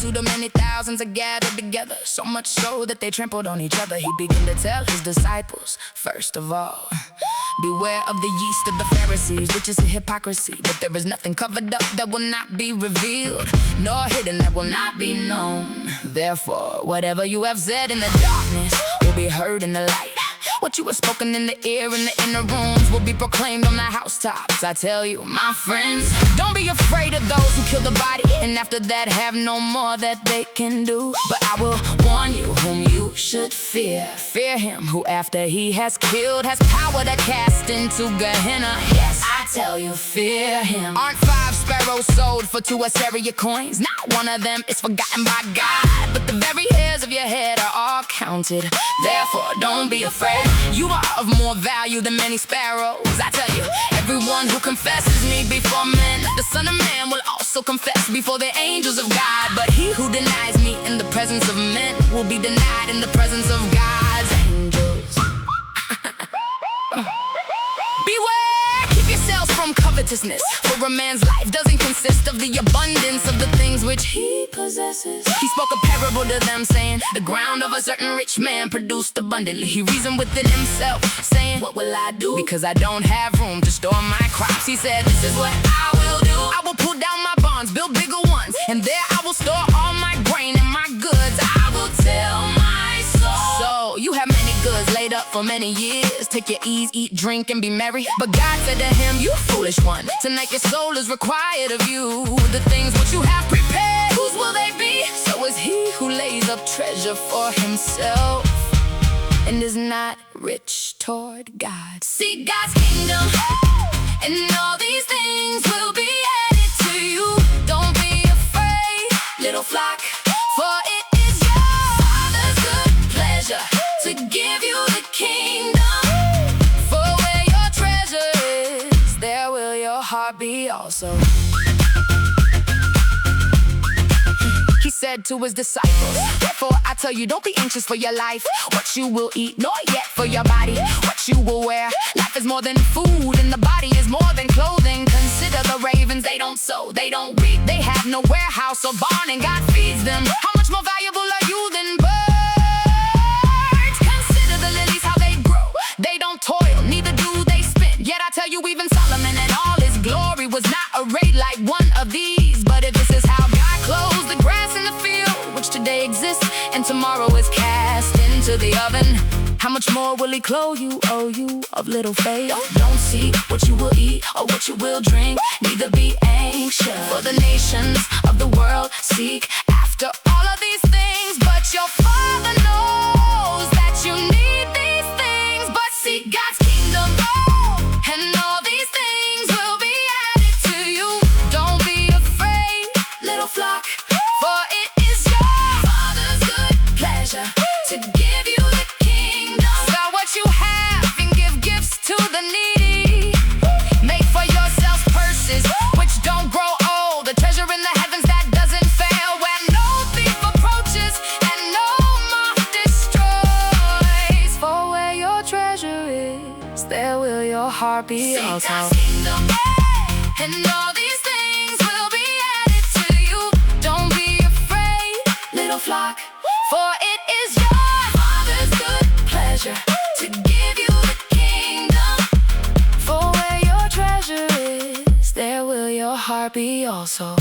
multitude of many thousands are gathered together, so much so that they trampled on each other. He began to tell his disciples, first of all, beware of the yeast of the Pharisees, which is a hypocrisy. But there is nothing covered up that will not be revealed, nor hidden that will not be known. Therefore, whatever you have said in the darkness will be heard in the light. What you have spoken in the ear in the inner rooms will be proclaimed on the housetops. I tell you, my friends, don't be afraid of those who kill the body, and after that have no more that they can do. But I will warn you whom you should fear. Fear him who after he has killed has power to cast into Gehenna. Yes, I tell you, fear him. Aren't 5 sparrows sold for 2 assaria coins? Not one of them is forgotten by God, but the very hairs of your head are all counted. Therefore, don't be afraid. You are of more value than many sparrows. I tell you, everyone who confesses me before men, the Son of Man will also confess before the angels of God. But he who denies me in the presence of men will be denied in the presence of God's angels. Beware, keep yourselves from covetousness, for a man's life doesn't consist of the abundance of the things which he possesses. He spoke a parable to them, saying, the ground of a certain rich man produced abundantly. He reasoned within himself, saying, what will I do? Because I don't have room to store my crops. He said, this is what I will do. I will pull down my barns, build bigger ones, and there I will store all my grain and my goods. I will tell my soul, so you have many goods laid up for many years. Take your ease, eat, drink, and be merry. But God said to him, you foolish one, tonight your soul is required of you. The things which you have prepared, whose will they be? So is he who lays up treasure for himself and is not rich toward God. Seek God's kingdom, and all these things will be added to you. Don't be afraid, little flock, for it is your Father's good pleasure to give you the kingdom. For where your treasure is, there will your heart be also. He said to his disciples, therefore I tell you, don't be anxious for your life, what you will eat, nor yet for your body, what you will wear. Life is more than food, and the body is more than clothing. Consider the ravens, they don't sow, they don't reap, they have no warehouse or barn, and God feeds them. How much more valuable are you than birds? Consider the lilies, how they grow, they don't toil, neither do they spin. Yet I tell you, even Solomon in all his glory was not arrayed like one of these. But if this is how God clothes the grass in the field, which today exists and tomorrow is cast into the oven, how much more will he clothe you, oh you of little faith? Don't seek what you will eat or what you will drink, neither be anxious. For the nations of the world seek after all of these things, but your Father knows that you need these things. But seek God's kingdom, and all these things will be added to you. Don't be afraid, little flock, for it is your Father's good pleasure to give you the kingdom. Sell what you have and give gifts to the needy. Make for yourselves purses which don't grow old, a treasure in the heavens that doesn't fail, where no thief approaches and no moth destroys. For where your treasure is, there will your heart be also. Seek God's kingdom, and all these things will be added to you. Don't be afraid, little flock, for it is your Father's good pleasure to give you the kingdom. For where your treasure is, there will your heart be also.